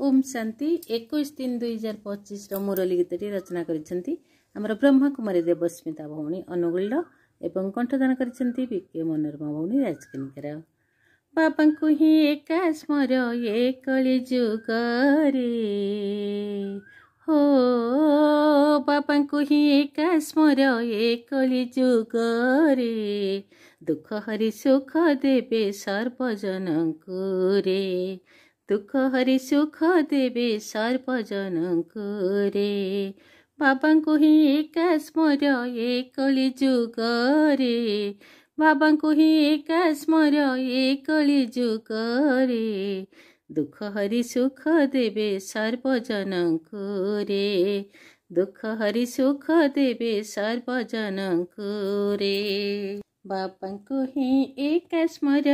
ओम शांति 21/3/2025 मुरली गीतटी रचना करिसेंती हमर ब्रह्मा कुमारी देवस्मिता भौणी अनुगुल्ड एवं कंठदान करिसेंती बीके मनोरमा भौणी राजकनिकर। बापा को ही एका स्मर ये कली जुग रे हो बापा को ही एका स्मर ये कली जुग रे दुख हरि सुख देवे सर्वजनଙ୍କୁ रे दुख हरि सुख देवे सर्वजनଙ୍କୁ रे बाबा को ही एका स्मर ये कली जुग रे बाबा को ही एका स्मर ये कली जुग रे दुख हरि सुख देवे सर्वजनଙ୍କୁ रे दुख हरि सुख देवे सर्वजनଙ୍କୁ रे बापा को ही एका स्मर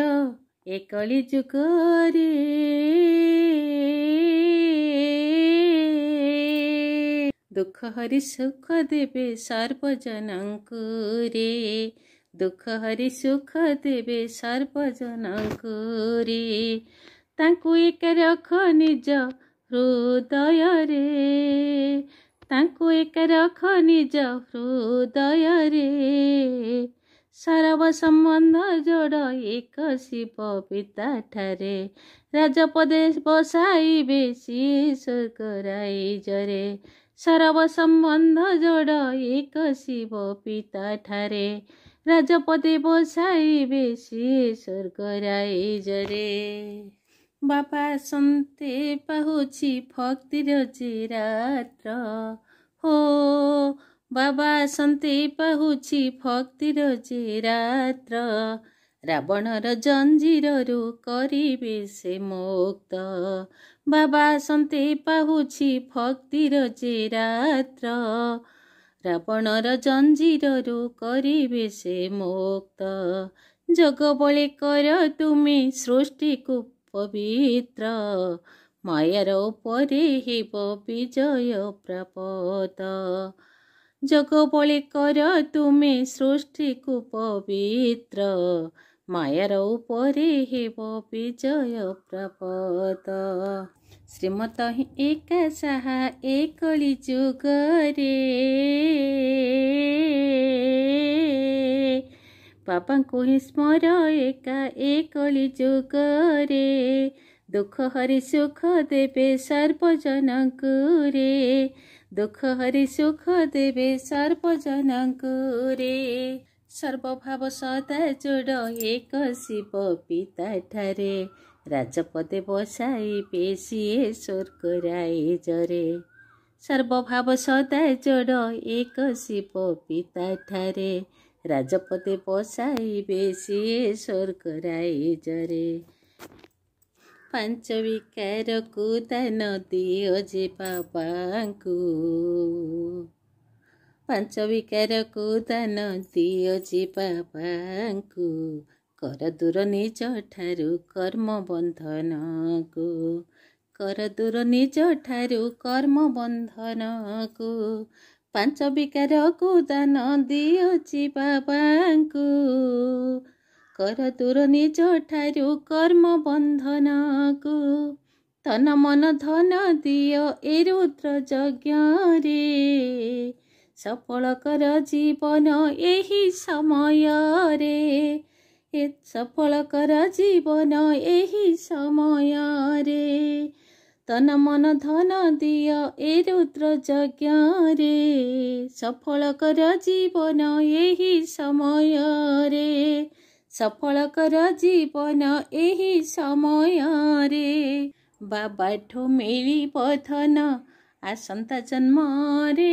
ये कली जुग रे दुख हरि सुख देवे सर्वजनଙ୍କୁ रे दुख हरि सुख देवे सर्वजनଙ୍କୁ रे तांकु एक रख निज हृदय रे तांकु एक रख निज हृदय रे सरव संबंध जोड़ एक शिव पिता ठारे राजपदे बसाइबे शीर्ष कराइजरे सरव संबंध जोड़ एक शिव पिता ठारे राजपदे बसाइबे शीर्ष कराइजरे बाबा संते पाहुछि भक्तिर चिरात्र हो बाबा संते पाहुछि भक्तिर चिरात्र रावणर जंजीररु करिबे से मुक्त बाबा संते पाहुछि भक्तिर चिरात्र रावणर जंजीररु करिबे से मुक्त जग बळे कर तुमे सृष्टि को पवित्र मायार उपरे हेब विजय प्राप्त जग बळे कर तुमे सृष्टि को पवित्र मायार उपरे हेब विजय प्राप्त श्रीमत एका साहा एकली जुग रे बापा को ही स्मर एका एकली जुग रे दुख हरि सुख देवे सर्वजनଙ୍କୁ रे दुख हरि सुख देवे सर्वजनଙ୍କୁ रे सर्वभाव सदा जोड़ एक शिव पिता ठारे राजपदे बसाइबे सिए स्वर्ग राइजरे सर्वभाव सदा जोड़ एक शिव पिता ठारे राजपदे बसाइबे सिए स्वर्ग राइजरे पांच विकार को दान दियो जे बाबांकु पांच विकार को दान दियो जे बाबांकु कर दूर निज ठारु कर्म बंधन को कर दूर निज ठारु कर्म बंधन को पांच विकार को दान दियो जे बाबांकु कर दूर निज ठारु कर्म बंधन को तन मन धन दियो ए रुद्र यज्ञ रे सफल कर जीवन एही समय रे सफल कर जीवन एही समय रे तन मन धन दियो ए रुद्र यज्ञ रे सफल कर जीवन एही समय रे सफल कर जीवन एही समय रे बाबा ठो मिली धन आसंता जन्म रे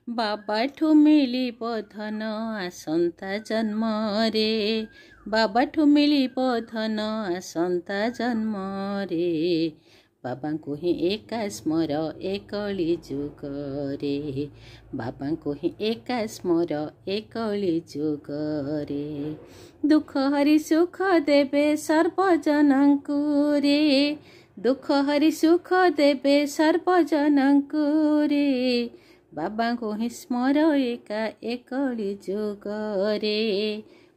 बाबा ठो मिली धन आसंता जन्म रे बाबा ठो मिली धन आसंता जन्म रे बाबा को ही एका स्मर एकली जुग रे बाबा को ही एका स्मर एकली जुग रे दुख हरि सुख देवे सर्वजनଙ୍କୁ रे दुख हरि सुख देवे सर्वजनଙ୍କୁ रे बाबा को ही स्मर एका एकली जुग रे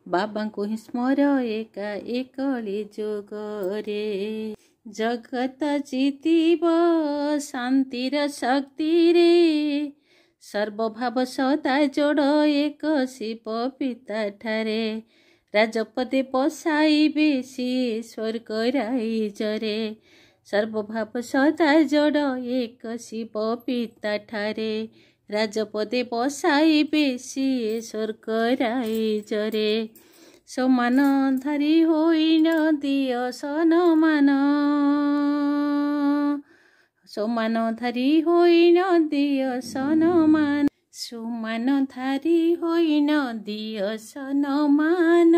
बाबा को ही स्मर एका एकले जोगरे जगत जीतिब शांतिर शक्ति रे सर्वभाव सदा जोड़ एक शिव पिता ठारे राजपदे बसाइबे सी स्वर्ग राइजरे सर्वभाव सदा जोड़ एक शिव पिता ठारे राजपदे बसाइबे सी स्वर्ग राइजरे समान धारी होइन दिय सनमान समान धारी होइन दिय सनमान समान धारी होइन दिय सनमान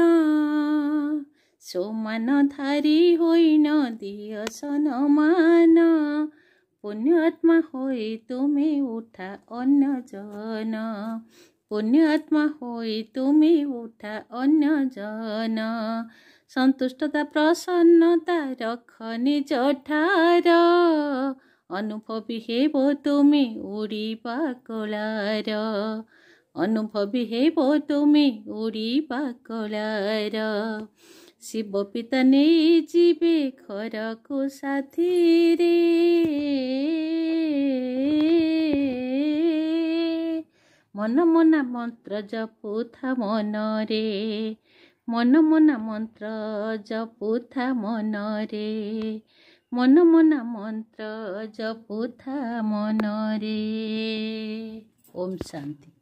समान धारी होइन दिय सनमान पुण्यात्मा होई तुम्हें उठा अन्य जन पुण्यात्मा होई तुम्हें उठा अन्य जन सन्तुष्टता प्रसन्नता रख निज ठार अनुभवी हेब तुमे उड़ीबा कलार अनुभवी हेब तुमे उड़ीबा कलार शिव पिता नहीं जीवे घर को साथी रे मन मना मंत्र जपुथा मन रे मन मना मंत्र जपुथा मन रे मन मना मंत्र जपुथा मन रे। ओम शांति।